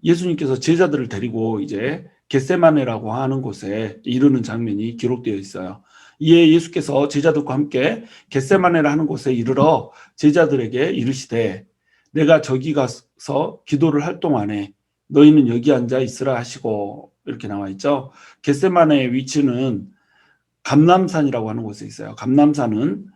예수님께서 제자들을 데리고 이제 겟세마네라고 하는 곳에 이르는 장면이 기록되어 있어요. 이에 예수께서 제자들과 함께 겟세마네라 하는 곳에 이르러 제자들에게 이르시되 내가 저기 가서 기도를 할 동안에 너희는 여기 앉아 있으라 하시고 이렇게 나와 있죠. 겟세마네의 위치는 감람산이라고 하는 곳에 있어요. 감람산은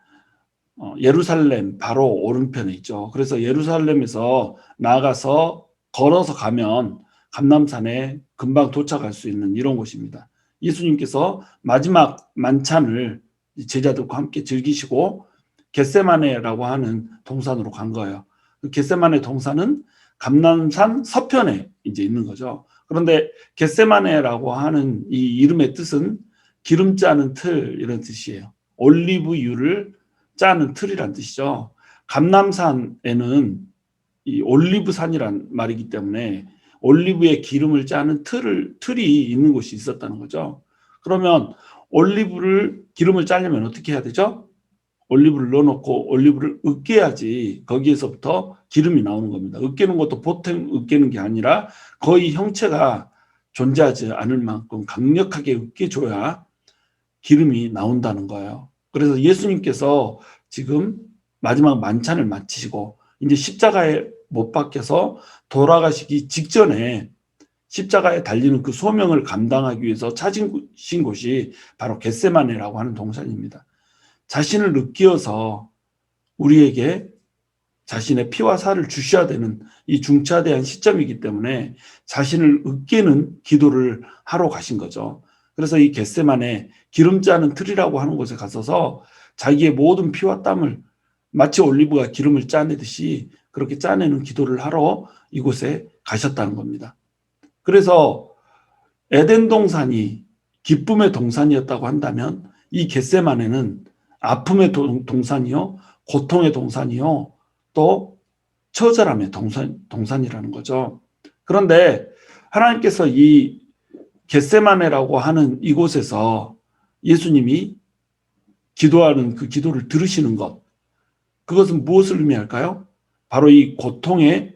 예루살렘 바로 오른편에 있죠. 그래서 예루살렘에서 나아가서 걸어서 가면 감람산에 금방 도착할 수 있는 이런 곳입니다. 예수님께서 마지막 만찬을 제자들과 함께 즐기시고 겟세마네라고 하는 동산으로 간 거예요. 겟세마네 동산은 감람산 서편에 이제 있는 거죠. 그런데 겟세마네라고 하는 이 이름의 뜻은 기름 짜는 틀 이런 뜻이에요. 올리브유를 짜는 틀이란 뜻이죠. 감람산에는 이 올리브산이란 말이기 때문에 올리브의 기름을 짜는 틀이 있는 곳이 있었다는 거죠. 그러면 기름을 짜려면 어떻게 해야 되죠? 올리브를 넣어놓고 올리브를 으깨야지 거기에서부터 기름이 나오는 겁니다. 으깨는 것도 보통 으깨는 게 아니라 거의 형체가 존재하지 않을 만큼 강력하게 으깨줘야 기름이 나온다는 거예요. 그래서 예수님께서 지금 마지막 만찬을 마치시고 이제 십자가에 못 박혀서 돌아가시기 직전에 십자가에 달리는 그 소명을 감당하기 위해서 찾으신 곳이 바로 겟세마네라고 하는 동산입니다. 자신을 느끼어서 우리에게 자신의 피와 살을 주셔야 되는 이 중차대한 시점이기 때문에 자신을 으깨는 기도를 하러 가신 거죠. 그래서 이 겟세마네 기름 짜는 틀이라고 하는 곳에 가서서 자기의 모든 피와 땀을 마치 올리브가 기름을 짜내듯이 그렇게 짜내는 기도를 하러 이곳에 가셨다는 겁니다. 그래서 에덴 동산이 기쁨의 동산이었다고 한다면 이 겟세마네는 아픔의 동산이요, 고통의 동산이요, 또 처절함의 동산이라는 거죠. 그런데 하나님께서 이 겟세마네라고 하는 이곳에서 예수님이 기도하는 그 기도를 들으시는 것, 그것은 무엇을 의미할까요? 바로 이 고통의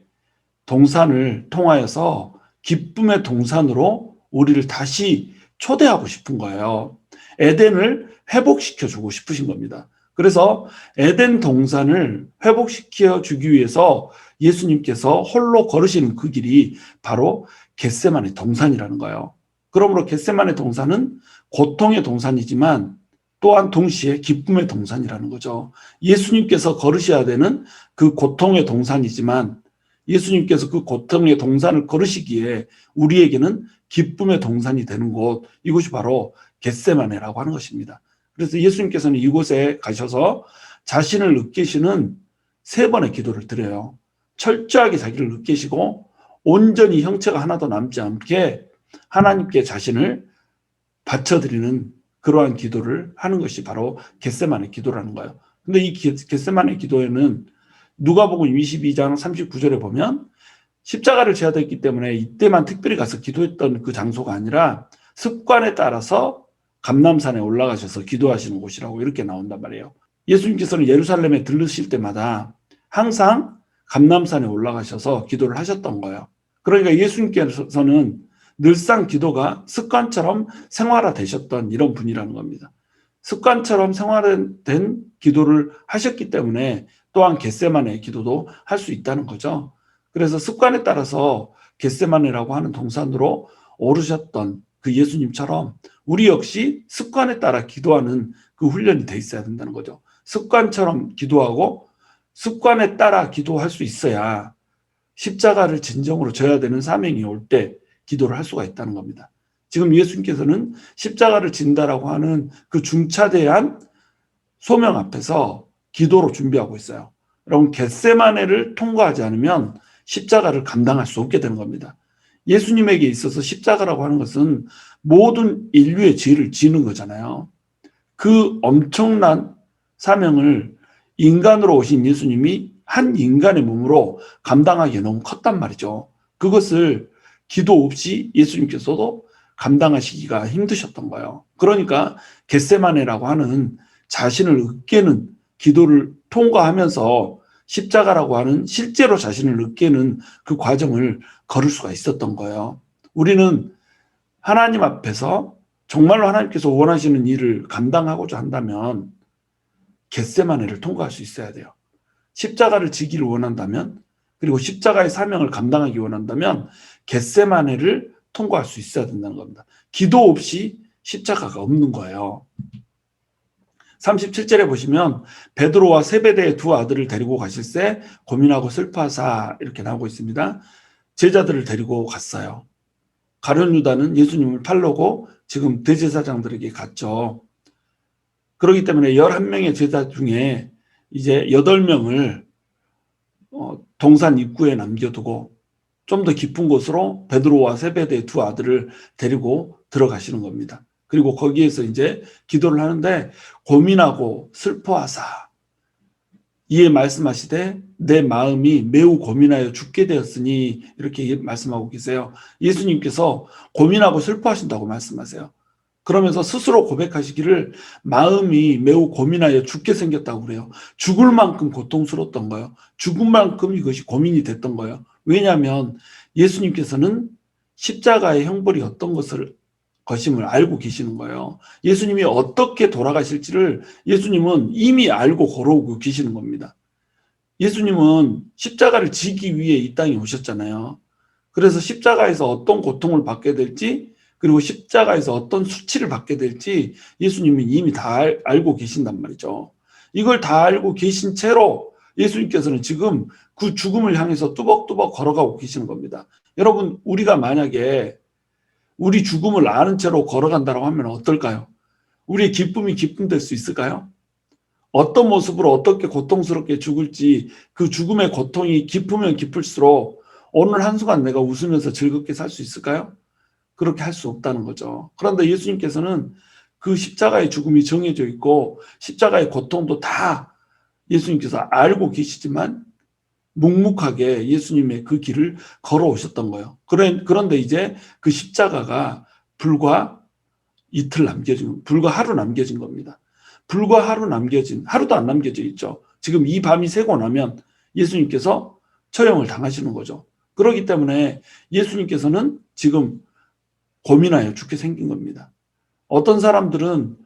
동산을 통하여서 기쁨의 동산으로 우리를 다시 초대하고 싶은 거예요. 에덴을 회복시켜 주고 싶으신 겁니다. 그래서 에덴 동산을 회복시켜 주기 위해서 예수님께서 홀로 걸으시는 그 길이 바로 겟세마네 동산이라는 거예요. 그러므로 겟세마네 동산은 고통의 동산이지만 또한 동시에 기쁨의 동산이라는 거죠. 예수님께서 걸으셔야 되는 그 고통의 동산이지만 예수님께서 그 고통의 동산을 걸으시기에 우리에게는 기쁨의 동산이 되는 곳, 이곳이 바로 겟세마네라고 하는 것입니다. 그래서 예수님께서는 이곳에 가셔서 자신을 느끼시는 3번의 기도를 드려요. 철저하게 자기를 느끼시고 온전히 형체가 하나도 남지 않게 하나님께 자신을 바쳐드리는 그러한 기도를 하는 것이 바로 겟세마네 기도라는 거예요. 근데 이 겟세마네 기도에는 누가복음 22장 39절에 보면 십자가를 져야 됐기 때문에 이때만 특별히 가서 기도했던 그 장소가 아니라 습관에 따라서 감람산에 올라가셔서 기도하시는 곳이라고 이렇게 나온단 말이에요. 예수님께서는 예루살렘에 들르실 때마다 항상 감람산에 올라가셔서 기도를 하셨던 거예요. 그러니까 예수님께서는 늘상 기도가 습관처럼 생활화되셨던 이런 분이라는 겁니다. 습관처럼 생활화된 기도를 하셨기 때문에 또한 겟세마네 기도도 할 수 있다는 거죠. 그래서 습관에 따라서 겟세마네라고 하는 동산으로 오르셨던 그 예수님처럼 우리 역시 습관에 따라 기도하는 그 훈련이 돼 있어야 된다는 거죠. 습관처럼 기도하고 습관에 따라 기도할 수 있어야 십자가를 진정으로 져야 되는 사명이 올 때 기도를 할 수가 있다는 겁니다. 지금 예수님께서는 십자가를 진다라고 하는 그 중차대한 소명 앞에서 기도로 준비하고 있어요. 여러분, 겟세마네를 통과하지 않으면 십자가를 감당할 수 없게 되는 겁니다. 예수님에게 있어서 십자가라고 하는 것은 모든 인류의 죄를 지는 거잖아요. 그 엄청난 사명을 인간으로 오신 예수님이 한 인간의 몸으로 감당하기에 너무 컸단 말이죠. 그것을 기도 없이 예수님께서도 감당하시기가 힘드셨던 거예요. 그러니까 겟세마네라고 하는 자신을 으깨는 기도를 통과하면서 십자가라고 하는 실제로 자신을 느끼는 그 과정을 걸을 수가 있었던 거예요. 우리는 하나님 앞에서 정말로 하나님께서 원하시는 일을 감당하고자 한다면 겟세마네를 통과할 수 있어야 돼요. 십자가를 지기를 원한다면, 그리고 십자가의 사명을 감당하기 원한다면 겟세마네를 통과할 수 있어야 된다는 겁니다. 기도 없이 십자가가 없는 거예요. 37절에 보시면 베드로와 세베대의 두 아들을 데리고 가실새 고민하고 슬퍼하사 이렇게 나오고 있습니다. 제자들을 데리고 갔어요. 가룟 유다는 예수님을 팔려고 지금 대제사장들에게 갔죠. 그렇기 때문에 11명의 제자 중에 이제 8명을 동산 입구에 남겨두고 좀 더 깊은 곳으로 베드로와 세베대의 두 아들을 데리고 들어가시는 겁니다. 그리고 거기에서 이제 기도를 하는데 고민하고 슬퍼하사 이에 말씀하시되 내 마음이 매우 고민하여 죽게 되었으니 이렇게 말씀하고 계세요. 예수님께서 고민하고 슬퍼하신다고 말씀하세요. 그러면서 스스로 고백하시기를 마음이 매우 고민하여 죽게 생겼다고 그래요. 죽을 만큼 고통스러웠던 거예요. 죽을 만큼 이것이 고민이 됐던 거예요. 왜냐하면 예수님께서는 십자가의 형벌이 어떤 것임을 알고 계시는 거예요. 예수님이 어떻게 돌아가실지를 예수님은 이미 알고 걸어오고 계시는 겁니다. 예수님은 십자가를 지기 위해 이 땅에 오셨잖아요. 그래서 십자가에서 어떤 고통을 받게 될지, 그리고 십자가에서 어떤 수치를 받게 될지 예수님은 이미 다 알고 계신단 말이죠. 이걸 다 알고 계신 채로 예수님께서는 지금 그 죽음을 향해서 뚜벅뚜벅 걸어가고 계시는 겁니다. 여러분, 우리가 만약에 우리 죽음을 아는 채로 걸어간다고 하면 어떨까요? 우리의 기쁨이 기쁨될 수 있을까요? 어떤 모습으로 어떻게 고통스럽게 죽을지 그 죽음의 고통이 깊으면 깊을수록 오늘 한순간 내가 웃으면서 즐겁게 살 수 있을까요? 그렇게 할 수 없다는 거죠. 그런데 예수님께서는 그 십자가의 죽음이 정해져 있고 십자가의 고통도 다 예수님께서 알고 계시지만 묵묵하게 예수님의 그 길을 걸어오셨던 거예요. 그런데 이제 그 십자가가 불과 불과 하루 남겨진 겁니다. 불과 하루 남겨진, 하루도 안 남겨져 있죠. 지금 이 밤이 새고 나면 예수님께서 처형을 당하시는 거죠. 그렇기 때문에 예수님께서는 지금 고민하여 죽게 생긴 겁니다. 어떤 사람들은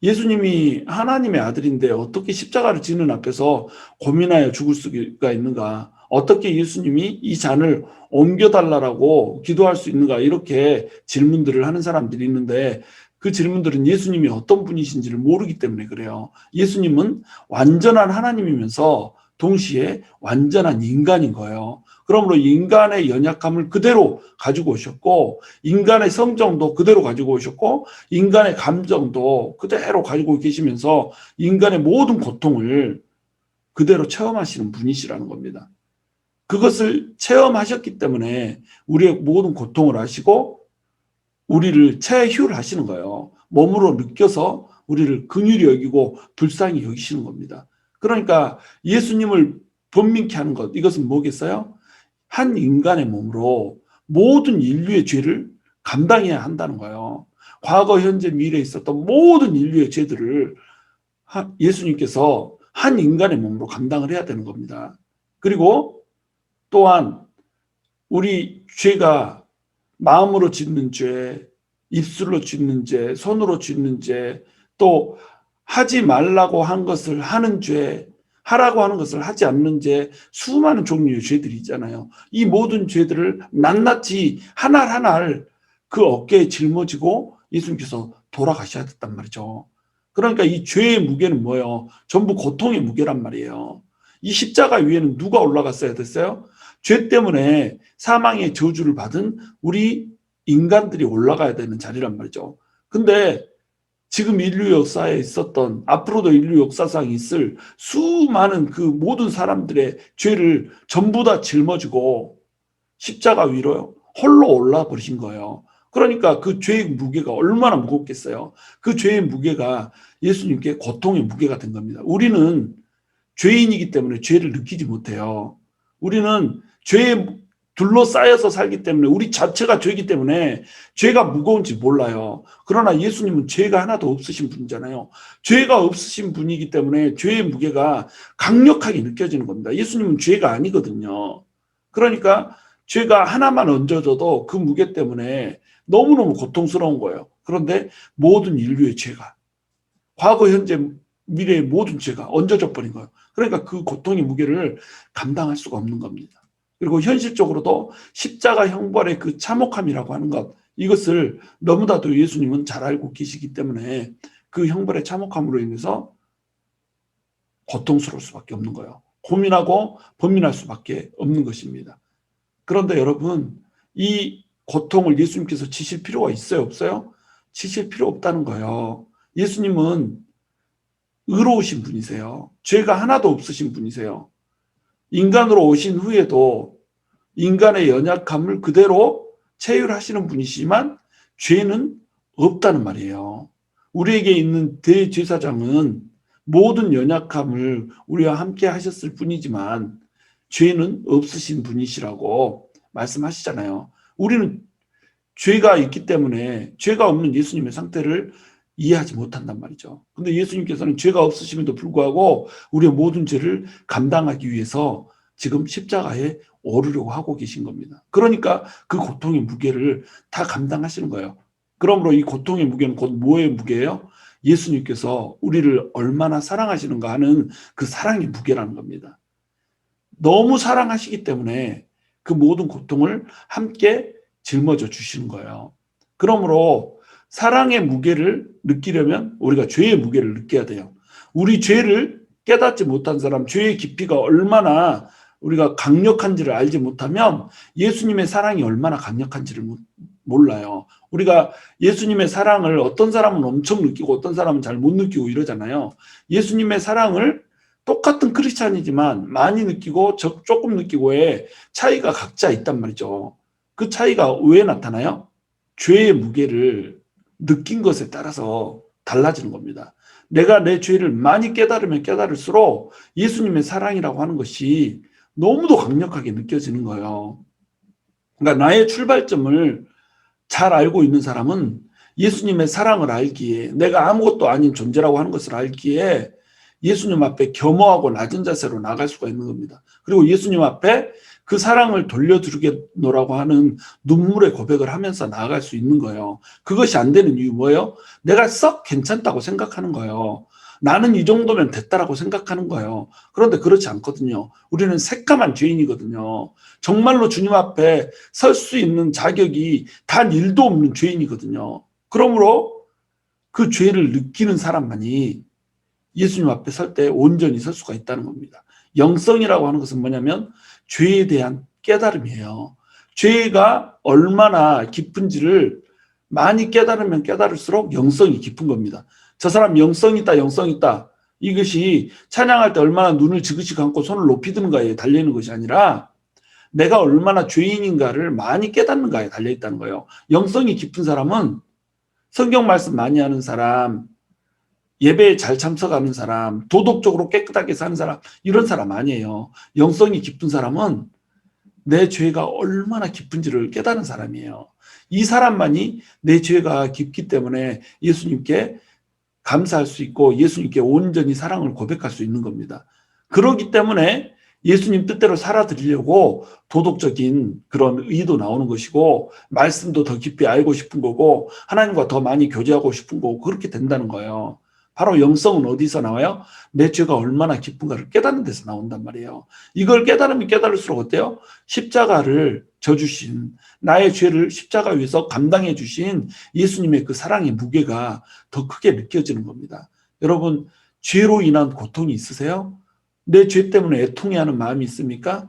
예수님이 하나님의 아들인데 어떻게 십자가를 지는 앞에서 고민하여 죽을 수가 있는가? 어떻게 예수님이 이 잔을 옮겨달라고 기도할 수 있는가? 이렇게 질문들을 하는 사람들이 있는데 그 질문들은 예수님이 어떤 분이신지를 모르기 때문에 그래요. 예수님은 완전한 하나님이면서 동시에 완전한 인간인 거예요. 그러므로 인간의 연약함을 그대로 가지고 오셨고 인간의 성정도 그대로 가지고 오셨고 인간의 감정도 그대로 가지고 계시면서 인간의 모든 고통을 그대로 체험하시는 분이시라는 겁니다. 그것을 체험하셨기 때문에 우리의 모든 고통을 아시고 우리를 체휴를 하시는 거예요. 몸으로 느껴서 우리를 긍휼히 여기고 불쌍히 여기시는 겁니다. 그러니까 예수님을 번민케 하는 것, 이것은 뭐겠어요? 한 인간의 몸으로 모든 인류의 죄를 감당해야 한다는 거예요. 과거, 현재, 미래에 있었던 모든 인류의 죄들을 예수님께서 한 인간의 몸으로 감당을 해야 되는 겁니다. 그리고 또한 우리 죄가 마음으로 짓는 죄, 입술로 짓는 죄, 손으로 짓는 죄, 또 하지 말라고 한 것을 하는 죄, 하라고 하는 것을 하지 않는 죄, 수많은 종류의 죄들이 있잖아요. 이 모든 죄들을 낱낱이 하나하나 그 어깨에 짊어지고 예수님께서 돌아가셔야 됐단 말이죠. 그러니까 이 죄의 무게는 뭐예요? 전부 고통의 무게란 말이에요. 이 십자가 위에는 누가 올라갔어야 됐어요? 죄 때문에 사망의 저주를 받은 우리 인간들이 올라가야 되는 자리란 말이죠. 근데 지금 인류 역사에 있었던, 앞으로도 인류 역사상 있을 수많은 그 모든 사람들의 죄를 전부 다 짊어지고 십자가 위로 홀로 올라 버리신 거예요. 그러니까 그 죄의 무게가 얼마나 무겁겠어요. 그 죄의 무게가 예수님께 고통의 무게가 된 겁니다. 우리는 죄인이기 때문에 죄를 느끼지 못해요. 우리는 죄의 둘러싸여서 살기 때문에 우리 자체가 죄이기 때문에 죄가 무거운지 몰라요. 그러나 예수님은 죄가 하나도 없으신 분이잖아요. 죄가 없으신 분이기 때문에 죄의 무게가 강력하게 느껴지는 겁니다. 예수님은 죄가 아니거든요. 그러니까 죄가 하나만 얹어져도 그 무게 때문에 너무너무 고통스러운 거예요. 그런데 모든 인류의 죄가, 과거, 현재, 미래의 모든 죄가 얹어져 버린 거예요. 그러니까 그 고통의 무게를 감당할 수가 없는 겁니다. 그리고 현실적으로도 십자가 형벌의 그 참혹함이라고 하는 것, 이것을 너무나도 예수님은 잘 알고 계시기 때문에 그 형벌의 참혹함으로 인해서 고통스러울 수밖에 없는 거예요. 고민하고 범민할 수밖에 없는 것입니다. 그런데 여러분, 이 고통을 예수님께서 지실 필요가 있어요, 없어요? 지실 필요 없다는 거예요. 예수님은 의로우신 분이세요. 죄가 하나도 없으신 분이세요. 인간으로 오신 후에도 인간의 연약함을 그대로 체휼하시는 분이시지만 죄는 없다는 말이에요. 우리에게 있는 대제사장은 모든 연약함을 우리와 함께 하셨을 뿐이지만 죄는 없으신 분이시라고 말씀하시잖아요. 우리는 죄가 있기 때문에 죄가 없는 예수님의 상태를 이해하지 못한단 말이죠. 근데 예수님께서는 죄가 없으심에도 불구하고 우리의 모든 죄를 감당하기 위해서 지금 십자가에 오르려고 하고 계신 겁니다. 그러니까 그 고통의 무게를 다 감당하시는 거예요. 그러므로 이 고통의 무게는 곧 뭐의 무게예요? 예수님께서 우리를 얼마나 사랑하시는가 하는 그 사랑의 무게라는 겁니다. 너무 사랑하시기 때문에 그 모든 고통을 함께 짊어져 주시는 거예요. 그러므로 사랑의 무게를 느끼려면 우리가 죄의 무게를 느껴야 돼요. 우리 죄를 깨닫지 못한 사람, 죄의 깊이가 얼마나 우리가 강력한지를 알지 못하면 예수님의 사랑이 얼마나 강력한지를 몰라요. 우리가 예수님의 사랑을 어떤 사람은 엄청 느끼고 어떤 사람은 잘 못 느끼고 이러잖아요. 예수님의 사랑을 똑같은 크리스찬이지만 많이 느끼고 조금 느끼고의 차이가 각자 있단 말이죠. 그 차이가 왜 나타나요? 죄의 무게를 느낀 것에 따라서 달라지는 겁니다. 내가 내 죄를 많이 깨달으면 깨달을수록 예수님의 사랑이라고 하는 것이 너무도 강력하게 느껴지는 거예요. 그러니까 나의 출발점을 잘 알고 있는 사람은 예수님의 사랑을 알기에, 내가 아무것도 아닌 존재라고 하는 것을 알기에 예수님 앞에 겸허하고 낮은 자세로 나갈 수가 있는 겁니다. 그리고 예수님 앞에 그 사랑을 돌려드리겠노라고 하는 눈물의 고백을 하면서 나아갈 수 있는 거예요. 그것이 안 되는 이유 뭐예요? 내가 썩 괜찮다고 생각하는 거예요. 나는 이 정도면 됐다라고 생각하는 거예요. 그런데 그렇지 않거든요. 우리는 새까만 죄인이거든요. 정말로 주님 앞에 설 수 있는 자격이 단 1도 없는 죄인이거든요. 그러므로 그 죄를 느끼는 사람만이 예수님 앞에 설 때 온전히 설 수가 있다는 겁니다. 영성이라고 하는 것은 뭐냐면 죄에 대한 깨달음이에요. 죄가 얼마나 깊은지를 많이 깨달으면 깨달을수록 영성이 깊은 겁니다. 저 사람 영성 있다, 영성 있다. 이것이 찬양할 때 얼마나 눈을 지그시 감고 손을 높이 드는가에 달려있는 것이 아니라 내가 얼마나 죄인인가를 많이 깨닫는가에 달려있다는 거예요. 영성이 깊은 사람은 성경 말씀 많이 하는 사람, 예배에 잘 참석하는 사람, 도덕적으로 깨끗하게 사는 사람, 이런 사람 아니에요. 영성이 깊은 사람은 내 죄가 얼마나 깊은지를 깨닫는 사람이에요. 이 사람만이 내 죄가 깊기 때문에 예수님께 감사할 수 있고 예수님께 온전히 사랑을 고백할 수 있는 겁니다. 그렇기 때문에 예수님 뜻대로 살아드리려고 도덕적인 그런 의도 나오는 것이고 말씀도 더 깊이 알고 싶은 거고 하나님과 더 많이 교제하고 싶은 거고 그렇게 된다는 거예요. 바로 영성은 어디서 나와요? 내 죄가 얼마나 깊은가를 깨닫는 데서 나온단 말이에요. 이걸 깨달으면 깨달을수록 어때요? 십자가를 져주신, 나의 죄를 십자가 위에서 감당해 주신 예수님의 그 사랑의 무게가 더 크게 느껴지는 겁니다. 여러분, 죄로 인한 고통이 있으세요? 내 죄 때문에 애통해하는 마음이 있습니까?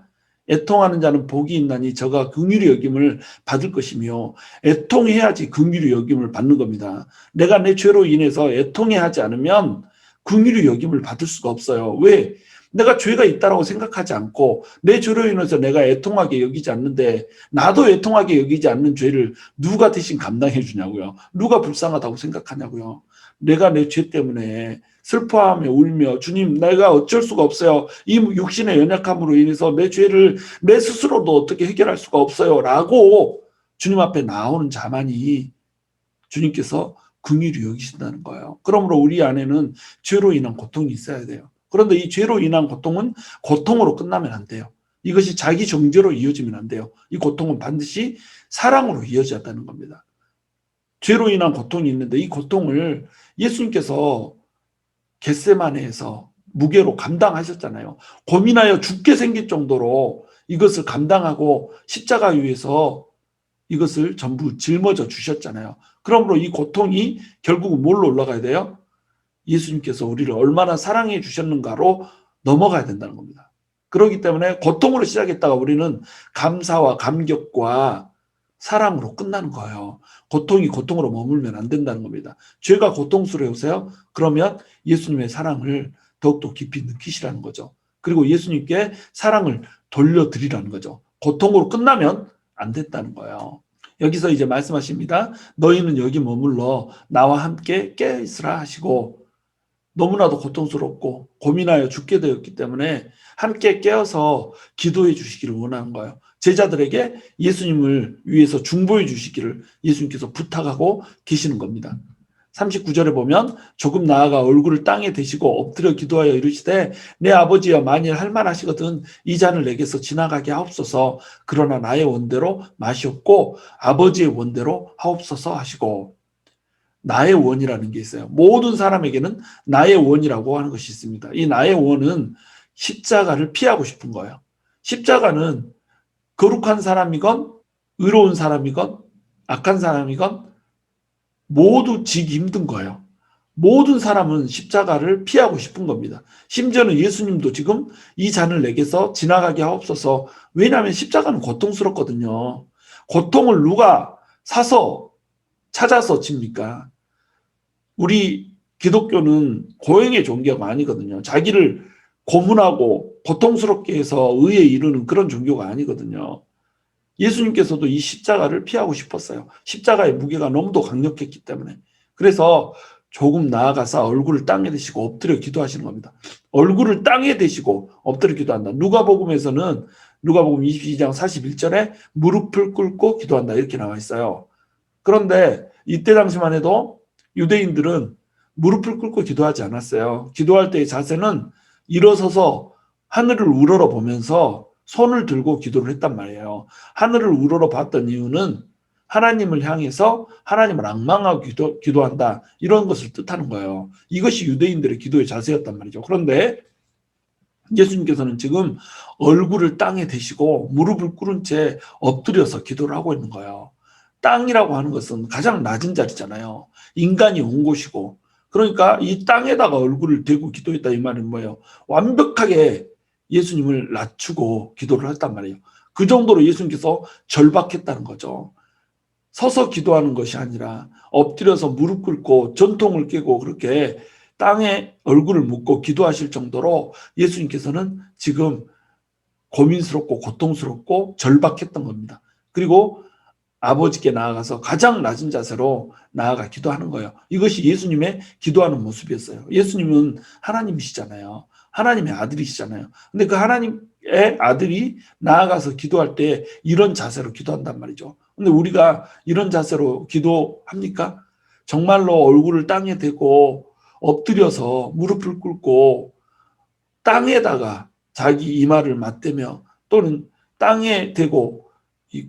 애통하는 자는 복이 있나니 저가 긍휼히 여김을 받을 것이며 애통해야지 긍휼히 여김을 받는 겁니다. 내가 내 죄로 인해서 애통해하지 않으면 긍휼히 여김을 받을 수가 없어요. 왜? 내가 죄가 있다라고 생각하지 않고 내 죄로 인해서 내가 애통하게 여기지 않는데 나도 애통하게 여기지 않는 죄를 누가 대신 감당해 주냐고요. 누가 불쌍하다고 생각하냐고요. 내가 내 죄 때문에 슬퍼하며 울며 주님 내가 어쩔 수가 없어요. 이 육신의 연약함으로 인해서 내 죄를 내 스스로도 어떻게 해결할 수가 없어요. 라고 주님 앞에 나오는 자만이 주님께서 긍휼히 여기신다는 거예요. 그러므로 우리 안에는 죄로 인한 고통이 있어야 돼요. 그런데 이 죄로 인한 고통은 고통으로 끝나면 안 돼요. 이것이 자기 정죄로 이어지면 안 돼요. 이 고통은 반드시 사랑으로 이어져야 한다는 겁니다. 죄로 인한 고통이 있는데 이 고통을 예수님께서 겟세마네에서 무게로 감당하셨잖아요. 고민하여 죽게 생길 정도로 이것을 감당하고 십자가 위에서 이것을 전부 짊어져 주셨잖아요. 그러므로 이 고통이 결국은 뭘로 올라가야 돼요? 예수님께서 우리를 얼마나 사랑해 주셨는가로 넘어가야 된다는 겁니다. 그렇기 때문에 고통으로 시작했다가 우리는 감사와 감격과 사랑으로 끝나는 거예요. 고통이 고통으로 머물면 안 된다는 겁니다. 죄가 고통스러우세요? 그러면 예수님의 사랑을 더욱더 깊이 느끼시라는 거죠. 그리고 예수님께 사랑을 돌려드리라는 거죠. 고통으로 끝나면 안 됐다는 거예요. 여기서 이제 말씀하십니다. 너희는 여기 머물러 나와 함께 깨있으라 하시고 너무나도 고통스럽고 고민하여 죽게 되었기 때문에 함께 깨어서 기도해 주시기를 원하는 거예요. 제자들에게 예수님을 위해서 중보해 주시기를 예수님께서 부탁하고 계시는 겁니다. 39절에 보면 조금 나아가 얼굴을 땅에 대시고 엎드려 기도하여 이르시되 내 아버지여 만일 할만하시거든 이 잔을 내게서 지나가게 하옵소서. 그러나 나의 원대로 마시옵고 아버지의 원대로 하옵소서 하시고, 나의 원이라는 게 있어요. 모든 사람에게는 나의 원이라고 하는 것이 있습니다. 이 나의 원은 십자가를 피하고 싶은 거예요. 십자가는 거룩한 사람이건 의로운 사람이건 악한 사람이건 모두 지기 힘든 거예요. 모든 사람은 십자가를 피하고 싶은 겁니다. 심지어는 예수님도 지금 이 잔을 내게서 지나가게 하옵소서. 왜냐하면 십자가는 고통스럽거든요. 고통을 누가 사서 찾아서 집니까? 우리 기독교는 고행의 종교가 아니거든요. 자기를 고문하고 고통스럽게 해서 의에 이르는 그런 종교가 아니거든요. 예수님께서도 이 십자가를 피하고 싶었어요. 십자가의 무게가 너무도 강력했기 때문에. 그래서 조금 나아가서 얼굴을 땅에 대시고 엎드려 기도하시는 겁니다. 얼굴을 땅에 대시고 엎드려 기도한다. 누가복음에서는 누가복음 22장 41절에 무릎을 꿇고 기도한다 이렇게 나와 있어요. 그런데 이때 당시만 해도 유대인들은 무릎을 꿇고 기도하지 않았어요. 기도할 때의 자세는 일어서서 하늘을 우러러 보면서 손을 들고 기도를 했단 말이에요. 하늘을 우러러 봤던 이유는 하나님을 향해서 하나님을 앙망하고 기도한다 이런 것을 뜻하는 거예요. 이것이 유대인들의 기도의 자세였단 말이죠. 그런데 예수님께서는 지금 얼굴을 땅에 대시고 무릎을 꿇은 채 엎드려서 기도를 하고 있는 거예요. 땅이라고 하는 것은 가장 낮은 자리잖아요. 인간이 온 곳이고, 그러니까 이 땅에다가 얼굴을 대고 기도했다 이 말은 뭐예요? 완벽하게 예수님을 낮추고 기도를 했단 말이에요. 그 정도로 예수님께서 절박했다는 거죠. 서서 기도하는 것이 아니라 엎드려서 무릎 꿇고 전통을 깨고 그렇게 땅에 얼굴을 묻고 기도하실 정도로 예수님께서는 지금 고민스럽고 고통스럽고 절박했던 겁니다. 그리고 아버지께 나아가서 가장 낮은 자세로 나아가 기도하는 거예요. 이것이 예수님의 기도하는 모습이었어요. 예수님은 하나님이시잖아요. 하나님의 아들이시잖아요. 근데 그 하나님의 아들이 나아가서 기도할 때 이런 자세로 기도한단 말이죠. 근데 우리가 이런 자세로 기도합니까? 정말로 얼굴을 땅에 대고 엎드려서 무릎을 꿇고 땅에다가 자기 이마를 맞대며 또는 땅에 대고 이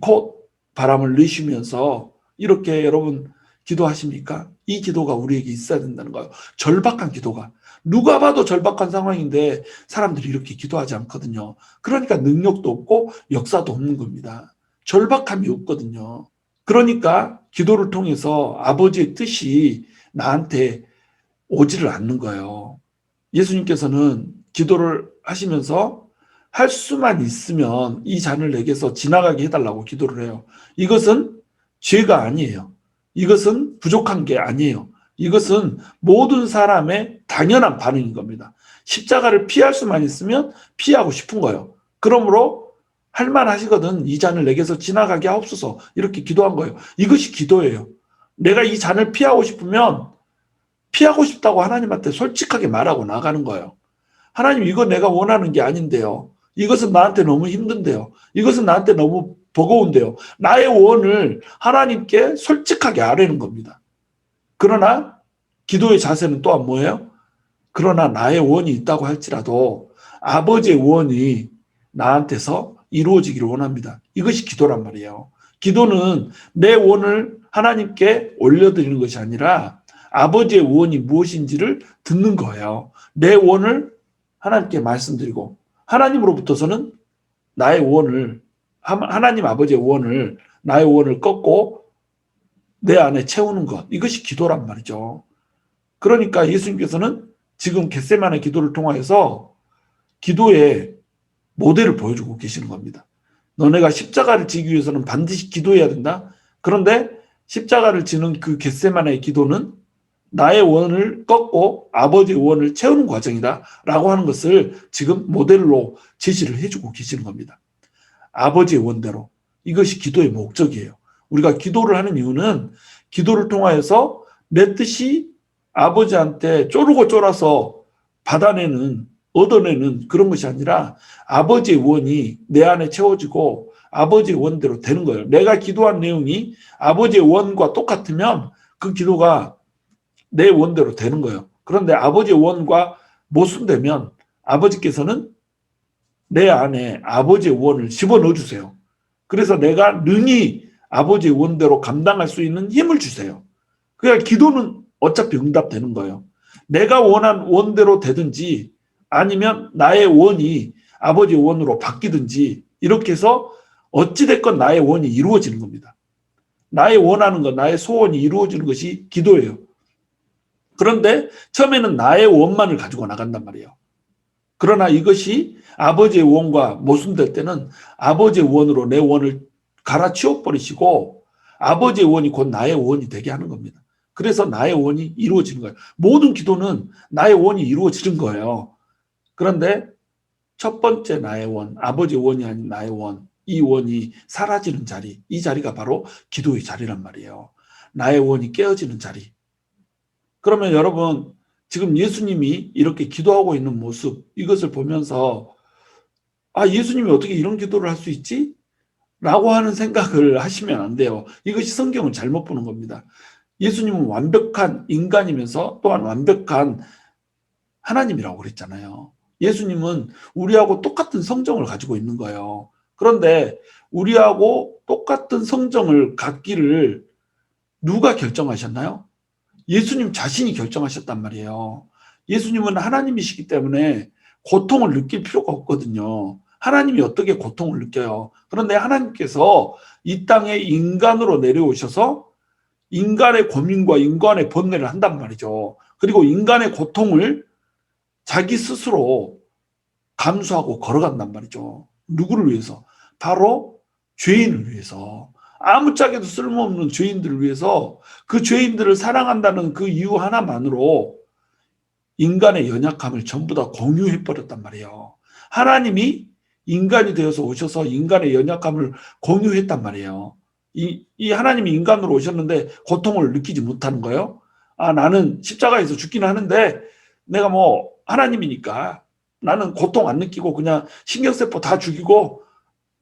바람을 넣으시면서 이렇게 여러분 기도하십니까? 이 기도가 우리에게 있어야 된다는 거예요. 절박한 기도가. 누가 봐도 절박한 상황인데 사람들이 이렇게 기도하지 않거든요. 그러니까 능력도 없고 역사도 없는 겁니다. 절박함이 없거든요. 그러니까 기도를 통해서 아버지의 뜻이 나한테 오지를 않는 거예요. 예수님께서는 기도를 하시면서 할 수만 있으면 이 잔을 내게서 지나가게 해달라고 기도를 해요. 이것은 죄가 아니에요. 이것은 부족한 게 아니에요. 이것은 모든 사람의 당연한 반응인 겁니다. 십자가를 피할 수만 있으면 피하고 싶은 거예요. 그러므로 할만하시거든 이 잔을 내게서 지나가게 하옵소서 이렇게 기도한 거예요. 이것이 기도예요. 내가 이 잔을 피하고 싶으면 피하고 싶다고 하나님한테 솔직하게 말하고 나가는 거예요. 하나님, 이거 내가 원하는 게 아닌데요. 이것은 나한테 너무 힘든데요. 이것은 나한테 너무 버거운데요. 나의 원을 하나님께 솔직하게 아뢰는 겁니다. 그러나 기도의 자세는 또한 뭐예요? 그러나 나의 원이 있다고 할지라도 아버지의 원이 나한테서 이루어지기를 원합니다. 이것이 기도란 말이에요. 기도는 내 원을 하나님께 올려드리는 것이 아니라 아버지의 원이 무엇인지를 듣는 거예요. 내 원을 하나님께 말씀드리고 하나님으로부터서는 나의 원을, 하나님 아버지의 원을, 나의 원을 꺾고 내 안에 채우는 것, 이것이 기도란 말이죠. 그러니까 예수님께서는 지금 겟세마네 기도를 통하여서 기도의 모델을 보여주고 계시는 겁니다. 너네가 십자가를 지기 위해서는 반드시 기도해야 된다. 그런데 십자가를 지는 그 겟세마네의 기도는 나의 원을 꺾고 아버지의 원을 채우는 과정이다 라고 하는 것을 지금 모델로 제시를 해주고 계시는 겁니다. 아버지의 원대로. 이것이 기도의 목적이에요. 우리가 기도를 하는 이유는 기도를 통하여서 내 뜻이 아버지한테 쪼르고 쫄아서 받아내는, 얻어내는 그런 것이 아니라 아버지의 원이 내 안에 채워지고 아버지의 원대로 되는 거예요. 내가 기도한 내용이 아버지의 원과 똑같으면 그 기도가 내 원대로 되는 거예요. 그런데 아버지의 원과 모순되면 아버지께서는 내 안에 아버지의 원을 집어넣어 주세요. 그래서 내가 능히 아버지의 원대로 감당할 수 있는 힘을 주세요. 그러니까 기도는 어차피 응답되는 거예요. 내가 원한 원대로 되든지 아니면 나의 원이 아버지의 원으로 바뀌든지 이렇게 해서 어찌됐건 나의 원이 이루어지는 겁니다. 나의 원하는 것, 나의 소원이 이루어지는 것이 기도예요. 그런데 처음에는 나의 원만을 가지고 나간단 말이에요. 그러나 이것이 아버지의 원과 모순될 때는 아버지의 원으로 내 원을 갈아치워 버리시고 아버지의 원이 곧 나의 원이 되게 하는 겁니다. 그래서 나의 원이 이루어지는 거예요. 모든 기도는 나의 원이 이루어지는 거예요. 그런데 첫 번째 나의 원, 아버지의 원이 아닌 나의 원, 이 원이 사라지는 자리, 이 자리가 바로 기도의 자리란 말이에요. 나의 원이 깨어지는 자리. 그러면 여러분, 지금 예수님이 이렇게 기도하고 있는 모습, 이것을 보면서 아, 예수님이 어떻게 이런 기도를 할 수 있지? 라고 하는 생각을 하시면 안 돼요. 이것이 성경을 잘못 보는 겁니다. 예수님은 완벽한 인간이면서 또한 완벽한 하나님이라고 그랬잖아요. 예수님은 우리하고 똑같은 성정을 가지고 있는 거예요. 그런데 우리하고 똑같은 성정을 갖기를 누가 결정하셨나요? 예수님 자신이 결정하셨단 말이에요. 예수님은 하나님이시기 때문에 고통을 느낄 필요가 없거든요. 하나님이 어떻게 고통을 느껴요? 그런데 하나님께서 이 땅에 인간으로 내려오셔서 인간의 고민과 인간의 번뇌를 한단 말이죠. 그리고 인간의 고통을 자기 스스로 감수하고 걸어간단 말이죠. 누구를 위해서? 바로 죄인을 위해서. 아무짝에도 쓸모없는 죄인들을 위해서 그 죄인들을 사랑한다는 그 이유 하나만으로 인간의 연약함을 전부 다 공유해버렸단 말이에요. 하나님이 인간이 되어서 오셔서 인간의 연약함을 공유했단 말이에요. 이 하나님이 인간으로 오셨는데 고통을 느끼지 못하는 거예요. 아, 나는 십자가에서 죽기는 하는데 내가 뭐 하나님이니까 나는 고통 안 느끼고 그냥 신경세포 다 죽이고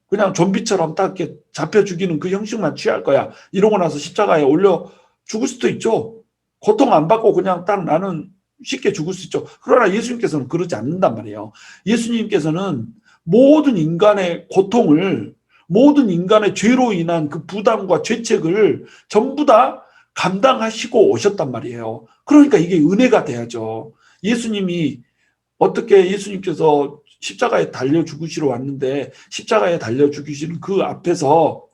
그냥 좀비처럼 딱 이렇게 잡혀 죽이는 그 형식만 취할 거야. 이러고 나서 십자가에 올려 죽을 수도 있죠. 고통 안 받고 그냥 딱 나는 쉽게 죽을 수 있죠. 그러나 예수님께서는 그러지 않는단 말이에요. 예수님께서는 모든 인간의 고통을, 모든 인간의 죄로 인한 그 부담과 죄책을 전부 다 감당하시고 오셨단 말이에요. 그러니까 이게 은혜가 돼야죠. 예수님이 어떻게 예수님께서 십자가에 달려 죽으시러 왔는데 십자가에 달려 죽으시는 그 앞에서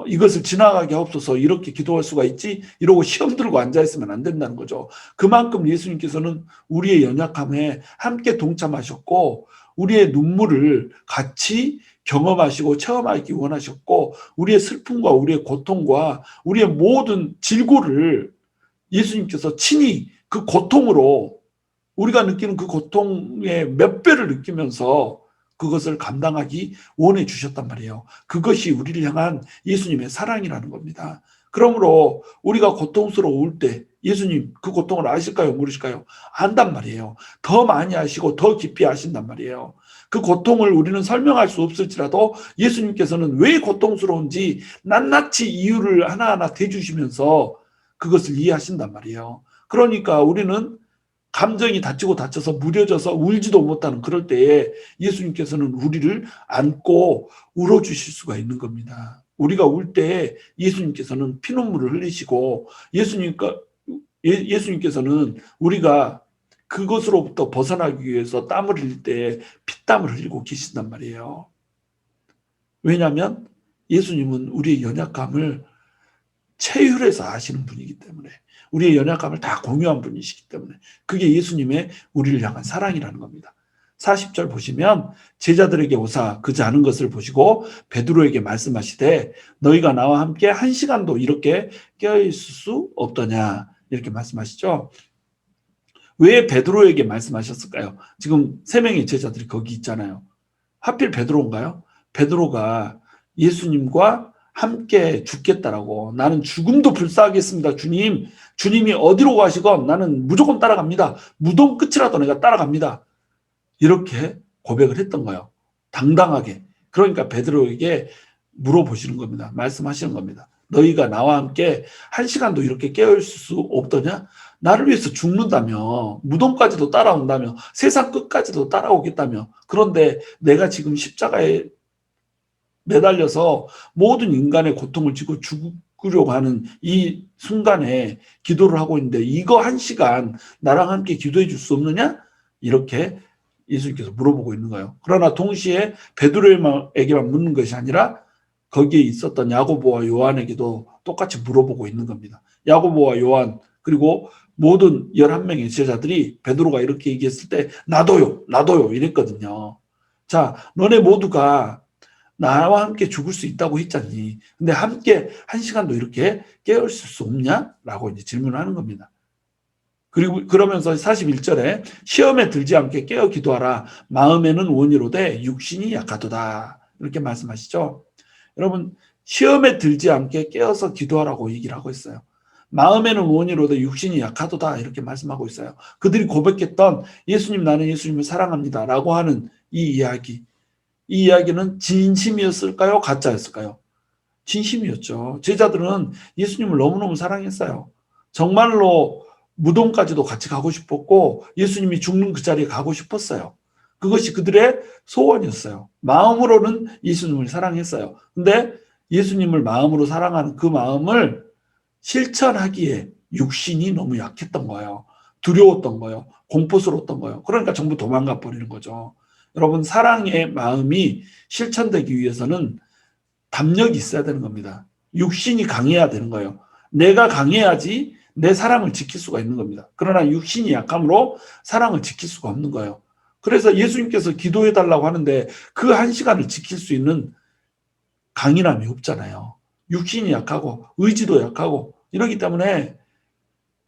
이것을 지나가게 하옵소서 이렇게 기도할 수가 있지? 이러고 시험 들고 앉아있으면 안 된다는 거죠. 그만큼 예수님께서는 우리의 연약함에 함께 동참하셨고 우리의 눈물을 같이 경험하시고 체험하기 원하셨고 우리의 슬픔과 우리의 고통과 우리의 모든 질고를 예수님께서 친히 그 고통으로 우리가 느끼는 그 고통의 몇 배를 느끼면서 그것을 감당하기 원해 주셨단 말이에요. 그것이 우리를 향한 예수님의 사랑이라는 겁니다. 그러므로 우리가 고통스러울 때 예수님 그 고통을 아실까요? 모르실까요? 안단 말이에요. 더 많이 아시고 더 깊이 아신단 말이에요. 그 고통을 우리는 설명할 수 없을지라도 예수님께서는 왜 고통스러운지 낱낱이 이유를 하나하나 대주시면서 그것을 이해하신단 말이에요. 그러니까 우리는 감정이 다쳐서 무뎌져서 울지도 못하는 그럴 때에 예수님께서는 우리를 안고 울어주실 수가 있는 겁니다. 우리가 울 때 예수님께서는 피눈물을 흘리시고 예수님께서는 우리가 그것으로부터 벗어나기 위해서 땀을 흘릴 때 피땀을 흘리고 계신단 말이에요. 왜냐하면 예수님은 우리의 연약함을 체휼해서 아시는 분이기 때문에, 우리의 연약함을 다 공유한 분이시기 때문에 그게 예수님의 우리를 향한 사랑이라는 겁니다. 40절 보시면 제자들에게 오사 그 자는 것을 보시고 베드로에게 말씀하시되 너희가 나와 함께 1시간도 이렇게 깨어있을 수 없더냐 이렇게 말씀하시죠. 왜 베드로에게 말씀하셨을까요? 지금 3명의 제자들이 거기 있잖아요. 하필 베드로인가요? 베드로가 예수님과 함께 죽겠다라고, 나는 죽음도 불사하겠습니다. 주님이 어디로 가시건 나는 무조건 따라갑니다. 무덤 끝이라도 내가 따라갑니다. 이렇게 고백을 했던 거예요. 당당하게. 그러니까 베드로에게 물어보시는 겁니다. 말씀하시는 겁니다. 너희가 나와 함께 1시간도 이렇게 깨어있을 수 없더냐? 나를 위해서 죽는다며, 무덤까지도 따라온다며, 세상 끝까지도 따라오겠다며, 그런데 내가 지금 십자가에 매달려서 모든 인간의 고통을 지고 죽으려고 하는 이 순간에 기도를 하고 있는데 이거 1시간 나랑 함께 기도해 줄 수 없느냐? 이렇게 예수님께서 물어보고 있는 거예요. 그러나 동시에 베드로에게만 묻는 것이 아니라 거기에 있었던 야고보와 요한에게도 똑같이 물어보고 있는 겁니다. 야고보와 요한 그리고 모든 11명의 제자들이 베드로가 이렇게 얘기했을 때 나도요 이랬거든요. 자, 너네 모두가 나와 함께 죽을 수 있다고 했잖니. 근데 함께 1시간도 이렇게 깨어있을 수 없냐? 라고 이제 질문을 하는 겁니다. 그리고 그러면서 41절에 시험에 들지 않게 깨어 기도하라. 마음에는 원이로되 육신이 약하도다. 이렇게 말씀하시죠. 여러분, 시험에 들지 않게 깨어서 기도하라고 얘기를 하고 있어요. 마음에는 원이로되 육신이 약하도다. 이렇게 말씀하고 있어요. 그들이 고백했던 예수님, 나는 예수님을 사랑합니다. 라고 하는 이 이야기는 진심이었을까요? 가짜였을까요? 진심이었죠. 제자들은 예수님을 너무너무 사랑했어요. 정말로 무덤까지도 같이 가고 싶었고 예수님이 죽는 그 자리에 가고 싶었어요. 그것이 그들의 소원이었어요. 마음으로는 예수님을 사랑했어요. 근데 예수님을 마음으로 사랑하는 그 마음을 실천하기에 육신이 너무 약했던 거예요. 두려웠던 거예요. 공포스러웠던 거예요. 그러니까 전부 도망가 버리는 거죠. 여러분, 사랑의 마음이 실천되기 위해서는 담력이 있어야 되는 겁니다. 육신이 강해야 되는 거예요. 내가 강해야지 내 사랑을 지킬 수가 있는 겁니다. 그러나 육신이 약함으로 사랑을 지킬 수가 없는 거예요. 그래서 예수님께서 기도해달라고 하는데 그 1시간을 지킬 수 있는 강인함이 없잖아요. 육신이 약하고 의지도 약하고 이러기 때문에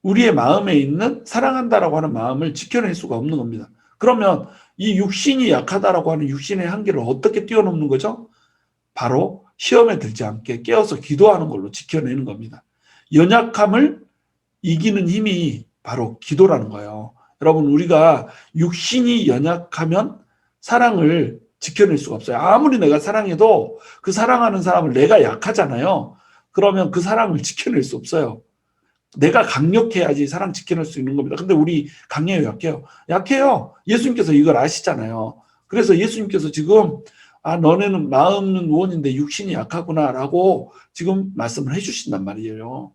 우리의 마음에 있는 사랑한다라고 하는 마음을 지켜낼 수가 없는 겁니다. 그러면 이 육신이 약하다라고 하는 육신의 한계를 어떻게 뛰어넘는 거죠? 바로 시험에 들지 않게 깨어서 기도하는 걸로 지켜내는 겁니다. 연약함을 이기는 힘이 바로 기도라는 거예요. 여러분, 우리가 육신이 연약하면 사랑을 지켜낼 수가 없어요. 아무리 내가 사랑해도 그 사랑하는 사람을 내가 약하잖아요. 그러면 그 사랑을 지켜낼 수 없어요. 내가 강력해야지 사랑 지켜낼 수 있는 겁니다. 근데 우리 강해요, 약해요? 약해요. 예수님께서 이걸 아시잖아요. 그래서 예수님께서 지금 너네는 마음은 원인데 육신이 약하구나 라고 지금 말씀을 해주신단 말이에요.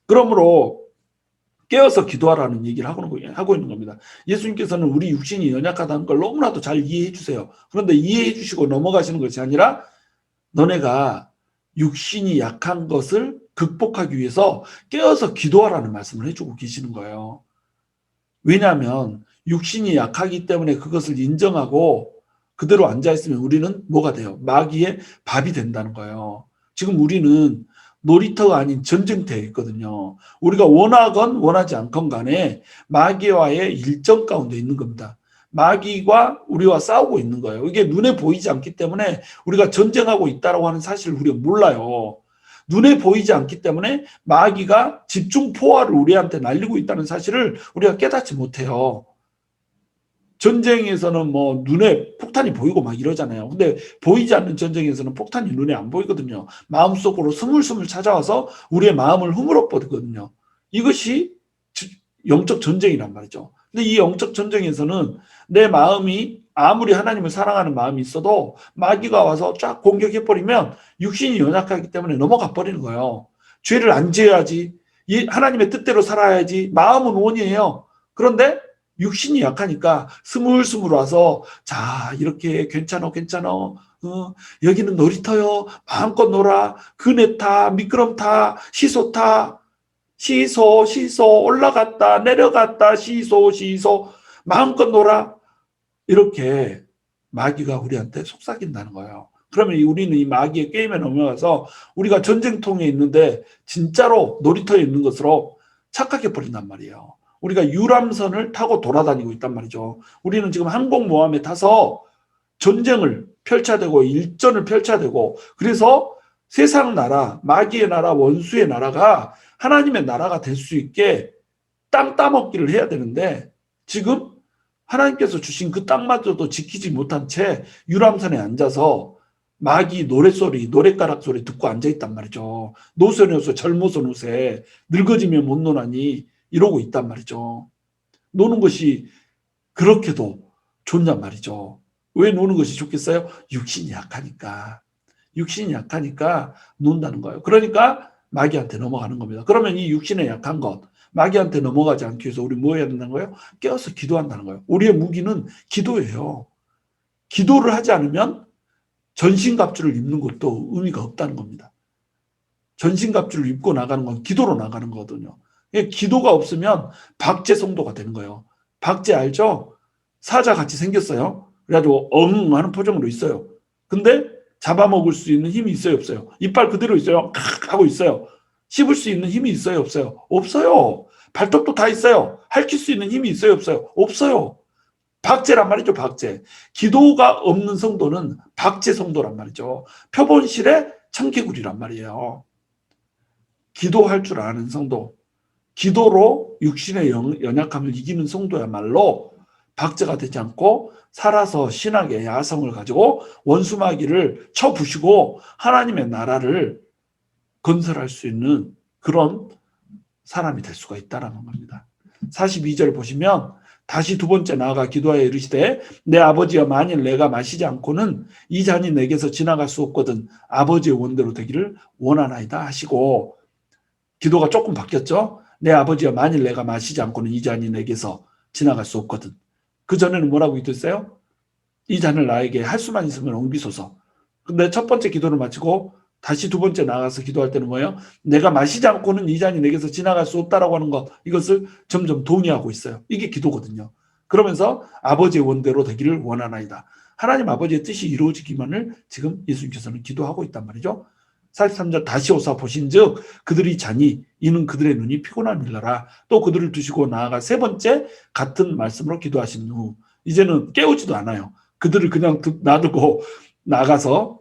그러므로 깨어서 기도하라는 얘기를 하고 있는 겁니다. 예수님께서는 우리 육신이 연약하다는 걸 너무나도 잘 이해해 주세요. 그런데 이해해 주시고 넘어가시는 것이 아니라 너네가 육신이 약한 것을 극복하기 위해서 깨어서 기도하라는 말씀을 해주고 계시는 거예요. 왜냐하면 육신이 약하기 때문에 그것을 인정하고 그대로 앉아있으면 우리는 뭐가 돼요? 마귀의 밥이 된다는 거예요. 지금 우리는 놀이터가 아닌 전쟁터에 있거든요. 우리가 원하건 원하지 않건 간에 마귀와의 일정 가운데 있는 겁니다. 마귀가 우리와 싸우고 있는 거예요. 이게 눈에 보이지 않기 때문에 우리가 전쟁하고 있다고 하는 사실을 우리가 몰라요. 눈에 보이지 않기 때문에 마귀가 집중 포화를 우리한테 날리고 있다는 사실을 우리가 깨닫지 못해요. 전쟁에서는 뭐 눈에 폭탄이 보이고 막 이러잖아요. 근데 보이지 않는 전쟁에서는 폭탄이 눈에 안 보이거든요. 마음속으로 스물스물 찾아와서 우리의 마음을 허물어 버리거든요. 이것이 영적 전쟁이란 말이죠. 근데 이 영적 전쟁에서는 내 마음이 아무리 하나님을 사랑하는 마음이 있어도 마귀가 와서 쫙 공격해버리면 육신이 연약하기 때문에 넘어가 버리는 거예요. 죄를 안 지어야지, 하나님의 뜻대로 살아야지, 마음은 원이에요. 그런데 육신이 약하니까 스물스물 와서 자 이렇게 괜찮아 여기는 놀이터요, 마음껏 놀아, 그네 타, 미끄럼 타, 시소 타, 시소 올라갔다 내려갔다 시소 마음껏 놀아, 이렇게 마귀가 우리한테 속삭인다는 거예요. 그러면 우리는 이 마귀의 게임에 넘어가서 우리가 전쟁통에 있는데 진짜로 놀이터에 있는 것으로 착각해 버린단 말이에요. 우리가 유람선을 타고 돌아다니고 있단 말이죠. 우리는 지금 항공모함에 타서 전쟁을 펼쳐야 되고 일전을 펼쳐야 되고, 그래서 세상 나라, 마귀의 나라, 원수의 나라가 하나님의 나라가 될 수 있게 땅 따먹기를 해야 되는데, 지금 하나님께서 주신 그 땅마저도 지키지 못한 채 유람선에 앉아서 마귀 노랫소리, 노랫가락 소리 듣고 앉아있단 말이죠. 노소녀소 젊어서 노세, 늙어지면 못 노나니 이러고 있단 말이죠. 노는 것이 그렇게도 좋냔 말이죠. 왜 노는 것이 좋겠어요? 육신이 약하니까. 육신이 약하니까 논다는 거예요. 그러니까 마귀한테 넘어가는 겁니다. 그러면 이 육신의 약한 것, 마귀한테 넘어가지 않기 위해서 우리 뭐 해야 된다는 거예요? 깨어서 기도한다는 거예요. 우리의 무기는 기도예요. 기도를 하지 않으면 전신갑주를 입는 것도 의미가 없다는 겁니다. 전신갑주를 입고 나가는 건 기도로 나가는 거거든요. 기도가 없으면 박제 성도가 되는 거예요. 박제 알죠? 사자같이 생겼어요. 그래가지고 하는 표정으로 있어요. 근데 잡아먹을 수 있는 힘이 있어요, 없어요? 이빨 그대로 있어요. 칵 하고 있어요. 씹을 수 있는 힘이 있어요, 없어요? 없어요. 발톱도 다 있어요. 핥힐 수 있는 힘이 있어요, 없어요? 없어요. 박제란 말이죠, 박제. 기도가 없는 성도는 박제 성도란 말이죠. 표본실의 청개구리란 말이에요. 기도할 줄 아는 성도, 기도로 육신의 연약함을 이기는 성도야말로 박제가 되지 않고 살아서 신학의 야성을 가지고 원수마귀를 쳐부시고 하나님의 나라를 건설할 수 있는 그런 사람이 될 수가 있다는 겁니다. 42절 보시면 다시 두 번째 나아가 기도하여 이르시되 내 아버지여, 만일 내가 마시지 않고는 이 잔이 내게서 지나갈 수 없거든 아버지의 원대로 되기를 원하나이다 하시고, 기도가 조금 바뀌었죠. 내 아버지여, 만일 내가 마시지 않고는 이 잔이 내게서 지나갈 수 없거든. 그전에는 뭐라고 기도했어요? 이 잔을 나에게 할 수만 있으면 옮기소서. 근데 첫 번째 기도를 마치고 다시 두 번째 나가서 기도할 때는 뭐예요? 내가 마시지 않고는 이 잔이 내게서 지나갈 수 없다라고 하는 것, 이것을 점점 동의하고 있어요. 이게 기도거든요. 그러면서 아버지의 원대로 되기를 원하나이다. 하나님 아버지의 뜻이 이루어지기만을 지금 예수님께서는 기도하고 있단 말이죠. 43절 다시 오사 보신즉 그들이 자니 이는 그들의 눈이 피곤함일러라. 또 그들을 두시고 나아가 세 번째 같은 말씀으로 기도하신 후 이제는 깨우지도 않아요. 그들을 그냥 놔두고 나가서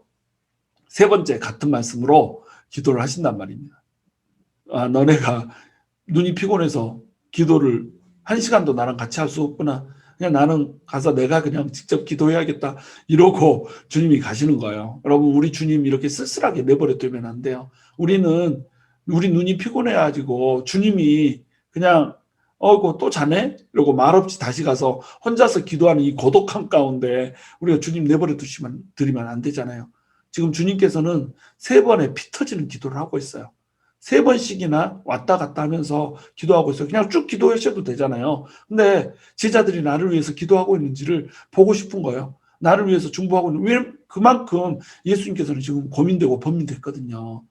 세 번째 같은 말씀으로 기도를 하신단 말입니다. 너네가 눈이 피곤해서 기도를 1시간도 나랑 같이 할 수 없구나. 그냥 나는 가서 내가 그냥 직접 기도해야겠다. 이러고 주님이 가시는 거예요. 여러분, 우리 주님 이렇게 쓸쓸하게 내버려 두면 안 돼요. 우리 눈이 피곤해가지고 주님이 그냥 또 자네? 이러고 말없이 다시 가서 혼자서 기도하는 이 고독함 가운데 우리가 주님 내버려 드리면 안 되잖아요. 지금 주님께서는 3번의 피 터지는 기도를 하고 있어요. 3번씩이나 왔다 갔다 하면서 기도하고 있어요. 그냥 쭉 기도하셔도 되잖아요. 근데 제자들이 나를 위해서 기도하고 있는지를 보고 싶은 거예요. 나를 위해서 중보하고 있는, 왜 그만큼 예수님께서는 지금 고민되고 범민됐거든요.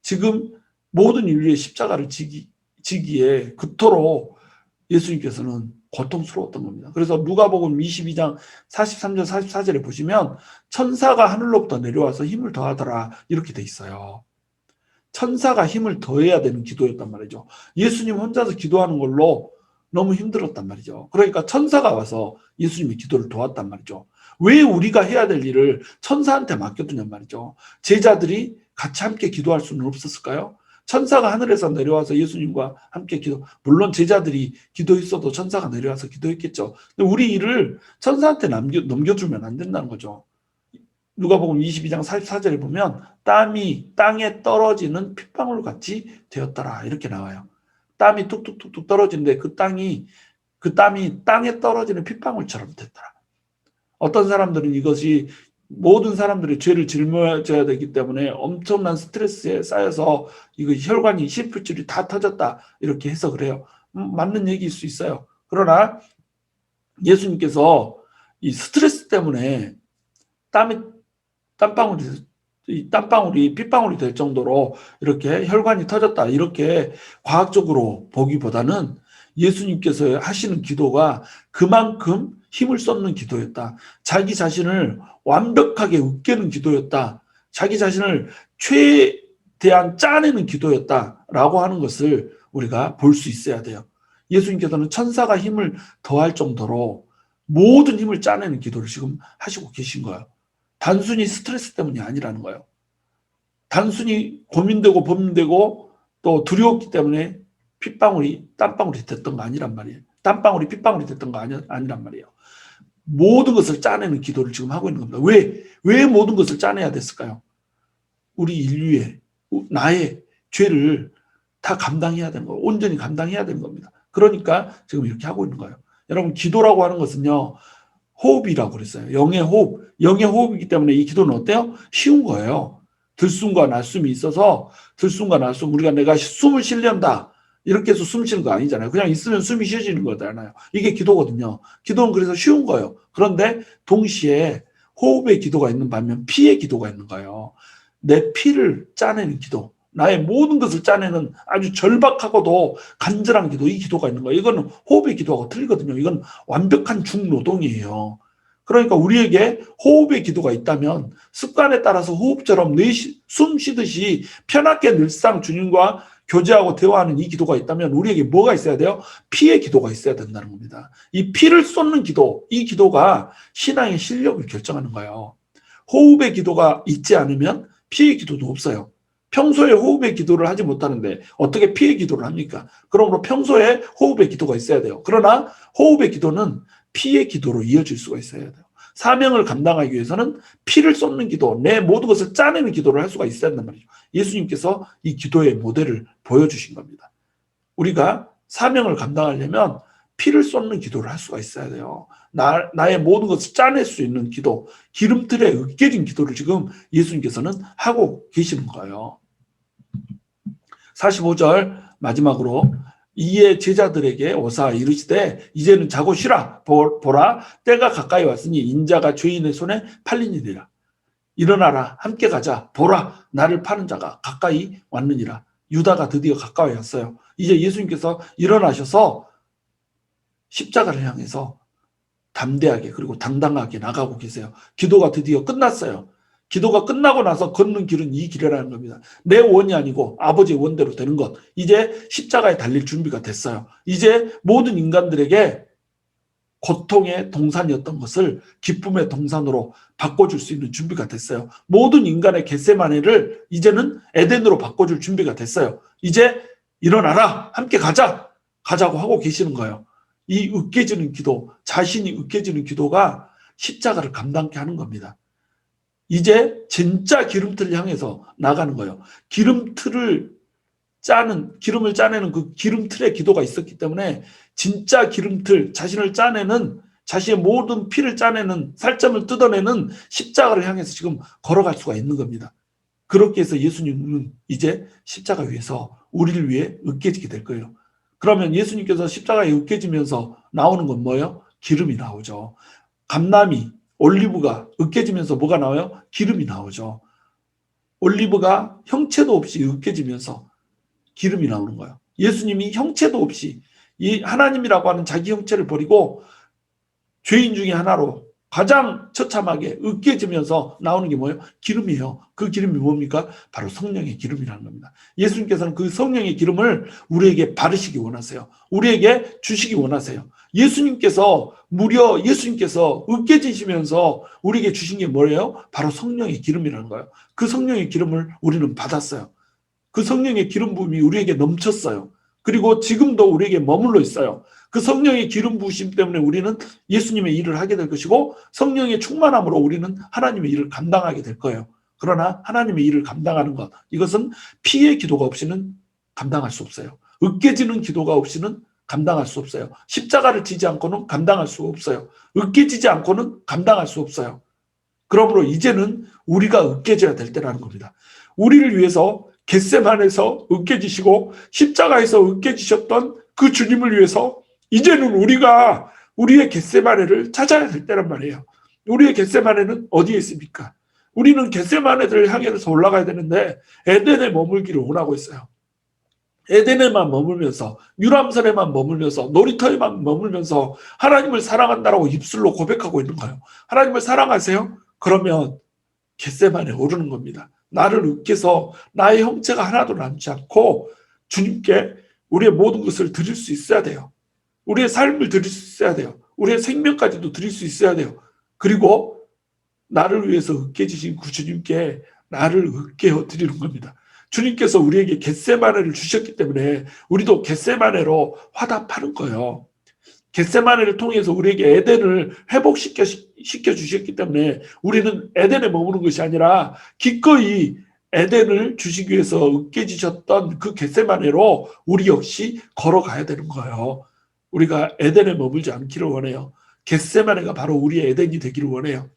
지금 모든 인류의 십자가를 지기에 그토록 예수님께서는 고통스러웠던 겁니다. 그래서 누가복음 22장 43절 44절에 보시면 천사가 하늘로부터 내려와서 힘을 더하더라 이렇게 돼 있어요. 천사가 힘을 더해야 되는 기도였단 말이죠. 예수님 혼자서 기도하는 걸로 너무 힘들었단 말이죠. 그러니까 천사가 와서 예수님의 기도를 도왔단 말이죠. 왜 우리가 해야 될 일을 천사한테 맡겨두냔 말이죠. 제자들이 같이 함께 기도할 수는 없었을까요? 천사가 하늘에서 내려와서 예수님과 함께 물론 제자들이 기도했어도 천사가 내려와서 기도했겠죠. 근데 우리 일을 천사한테 넘겨주면 안 된다는 거죠. 누가복음 22장 44절에 보면 땀이 땅에 떨어지는 핏방울 같이 되었더라 이렇게 나와요. 땀이 뚝뚝뚝뚝 떨어지는데 그 땀이 땅에 떨어지는 핏방울처럼 됐더라. 어떤 사람들은 이것이 모든 사람들이 죄를 짊어져야 되기 때문에 엄청난 스트레스에 쌓여서 이거 혈관이 심폐줄이 다 터졌다 이렇게 해석을 해요. 맞는 얘기일 수 있어요. 그러나 예수님께서 이 스트레스 때문에 땀방울이 핏방울이 될 정도로 이렇게 혈관이 터졌다 이렇게 과학적으로 보기보다는 예수님께서 하시는 기도가 그만큼 힘을 쏟는 기도였다. 자기 자신을 완벽하게 으깨는 기도였다. 자기 자신을 최대한 짜내는 기도였다라고 하는 것을 우리가 볼 수 있어야 돼요. 예수님께서는 천사가 힘을 더할 정도로 모든 힘을 짜내는 기도를 지금 하시고 계신 거예요. 단순히 스트레스 때문이 아니라는 거예요. 단순히 고민되고 범되고 또 두려웠기 때문에 땀방울이 됐던 거 아니란 말이에요. 땀방울이 핏방울이 됐던 거 아니란 말이에요. 모든 것을 짜내는 기도를 지금 하고 있는 겁니다. 왜 모든 것을 짜내야 됐을까요? 우리 인류의, 나의 죄를 다 감당해야 되는 거예요. 온전히 감당해야 되는 겁니다. 그러니까 지금 이렇게 하고 있는 거예요. 여러분, 기도라고 하는 것은요, 호흡이라고 그랬어요. 영의 호흡이기 때문에 이 기도는 어때요? 쉬운 거예요. 들숨과 날숨이 있어서 들숨과 날숨, 내가 숨을 쉬련다 이렇게 해서 숨 쉬는 거 아니잖아요. 그냥 있으면 숨이 쉬어지는 거잖아요. 이게 기도거든요. 기도는 그래서 쉬운 거예요. 그런데 동시에 호흡의 기도가 있는 반면 피의 기도가 있는 거예요. 내 피를 짜내는 기도, 나의 모든 것을 짜내는 아주 절박하고도 간절한 기도, 이 기도가 있는 거예요. 이거는 호흡의 기도하고 틀리거든요. 이건 완벽한 중노동이에요. 그러니까 우리에게 호흡의 기도가 있다면 습관에 따라서 호흡처럼 숨 쉬듯이 편하게 늘상 주님과 교제하고 대화하는 이 기도가 있다면 우리에게 뭐가 있어야 돼요? 피의 기도가 있어야 된다는 겁니다. 이 피를 쏟는 기도, 이 기도가 신앙의 실력을 결정하는 거예요. 호흡의 기도가 있지 않으면 피의 기도도 없어요. 평소에 호흡의 기도를 하지 못하는데 어떻게 피의 기도를 합니까? 그러므로 평소에 호흡의 기도가 있어야 돼요. 그러나 호흡의 기도는 피의 기도로 이어질 수가 있어야 돼요. 사명을 감당하기 위해서는 피를 쏟는 기도, 내 모든 것을 짜내는 기도를 할 수가 있어야 된단 말이죠. 예수님께서 이 기도의 모델을 보여주신 겁니다. 우리가 사명을 감당하려면 피를 쏟는 기도를 할 수가 있어야 돼요. 나의 모든 것을 짜낼 수 있는 기도, 기름틀에 으깨진 기도를 지금 예수님께서는 하고 계시는 거예요. 45절 마지막으로 이에 제자들에게 오사 이르시되 이제는 자고 쉬라. 보라 때가 가까이 왔으니 인자가 죄인의 손에 팔리니라. 일어나라 함께 가자. 보라 나를 파는 자가 가까이 왔느니라. 유다가 드디어 가까이 왔어요. 이제 예수님께서 일어나셔서 십자가를 향해서 담대하게 그리고 당당하게 나가고 계세요. 기도가 드디어 끝났어요. 기도가 끝나고 나서 걷는 길은 이 길이라는 겁니다. 내 원이 아니고 아버지의 원대로 되는 것. 이제 십자가에 달릴 준비가 됐어요. 이제 모든 인간들에게 고통의 동산이었던 것을 기쁨의 동산으로 바꿔줄 수 있는 준비가 됐어요. 모든 인간의 겟세마네를 이제는 에덴으로 바꿔줄 준비가 됐어요. 이제 일어나라 함께 가자고 하고 계시는 거예요. 이 으깨지는 기도, 자신이 으깨지는 기도가 십자가를 감당케 하는 겁니다. 이제 진짜 기름틀을 향해서 나가는 거예요. 기름을 짜내는 그 기름틀의 기도가 있었기 때문에 진짜 기름틀, 자신을 짜내는, 자신의 모든 피를 짜내는, 살점을 뜯어내는 십자가를 향해서 지금 걸어갈 수가 있는 겁니다. 그렇게 해서 예수님은 이제 십자가 위에서 우리를 위해 으깨지게 될 거예요. 그러면 예수님께서 십자가에 으깨지면서 나오는 건 뭐예요? 기름이 나오죠. 감람이, 올리브가 으깨지면서 뭐가 나와요? 기름이 나오죠. 올리브가 형체도 없이 으깨지면서 기름이 나오는 거예요. 예수님이 형체도 없이 이 하나님이라고 하는 자기 형체를 버리고 죄인 중에 하나로 가장 처참하게 으깨지면서 나오는 게 뭐예요? 기름이에요. 그 기름이 뭡니까? 바로 성령의 기름이라는 겁니다. 예수님께서는 그 성령의 기름을 우리에게 바르시기 원하세요. 우리에게 주시기 원하세요. 예수님께서 으깨지시면서 우리에게 주신 게 뭐예요? 바로 성령의 기름이라는 거예요. 그 성령의 기름을 우리는 받았어요. 그 성령의 기름 부음이 우리에게 넘쳤어요. 그리고 지금도 우리에게 머물러 있어요. 그 성령의 기름 부으심 때문에 우리는 예수님의 일을 하게 될 것이고, 성령의 충만함으로 우리는 하나님의 일을 감당하게 될 거예요. 그러나 하나님의 일을 감당하는 것, 이것은 피의 기도가 없이는 감당할 수 없어요. 으깨지는 기도가 없이는 감당할 수 없어요. 십자가를 지지 않고는 감당할 수 없어요. 으깨지지 않고는 감당할 수 없어요. 그러므로 이제는 우리가 으깨져야 될 때라는 겁니다. 우리를 위해서 겟세마네에서 으깨지시고 십자가에서 으깨지셨던 그 주님을 위해서 이제는 우리가 우리의 겟세마네를 찾아야 될 때란 말이에요. 우리의 겟세마네는 어디에 있습니까? 우리는 겟세마네를 향해서 올라가야 되는데 에덴에 머물기를 원하고 있어요. 에덴에만 머물면서, 유람선에만 머물면서, 놀이터에만 머물면서 하나님을 사랑한다라고 입술로 고백하고 있는 거예요. 하나님을 사랑하세요? 그러면 겟세마네에 오르는 겁니다. 나를 으깨서 나의 형체가 하나도 남지 않고 주님께 우리의 모든 것을 드릴 수 있어야 돼요. 우리의 삶을 드릴 수 있어야 돼요. 우리의 생명까지도 드릴 수 있어야 돼요. 그리고 나를 위해서 으깨지신 그 주님께 나를 으깨어 드리는 겁니다. 주님께서 우리에게 겟세마네를 주셨기 때문에 우리도 겟세마네로 화답하는 거예요. 겟세마네를 통해서 우리에게 에덴을 회복시켜 주셨기 때문에 우리는 에덴에 머무는 것이 아니라 기꺼이 에덴을 주시기 위해서 으깨지셨던 그 겟세마네로 우리 역시 걸어가야 되는 거예요. 우리가 에덴에 머물지 않기를 원해요. 겟세마네가 바로 우리의 에덴이 되기를 원해요.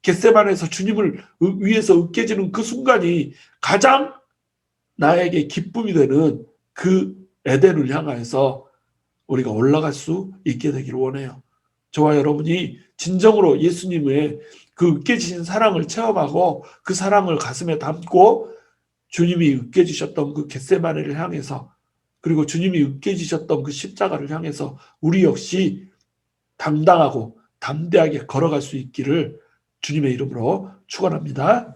겟세마네에서 주님을 위해서 으깨지는 그 순간이 가장 나에게 기쁨이 되는 그 에덴을 향하여서 우리가 올라갈 수 있게 되기를 원해요. 저와 여러분이 진정으로 예수님의 그 으깨지신 사랑을 체험하고 그 사랑을 가슴에 담고 주님이 으깨지셨던 그 겟세마네를 향해서, 그리고 주님이 으깨지셨던 그 십자가를 향해서 우리 역시 당당하고 담대하게 걸어갈 수 있기를 주님의 이름으로 축원합니다.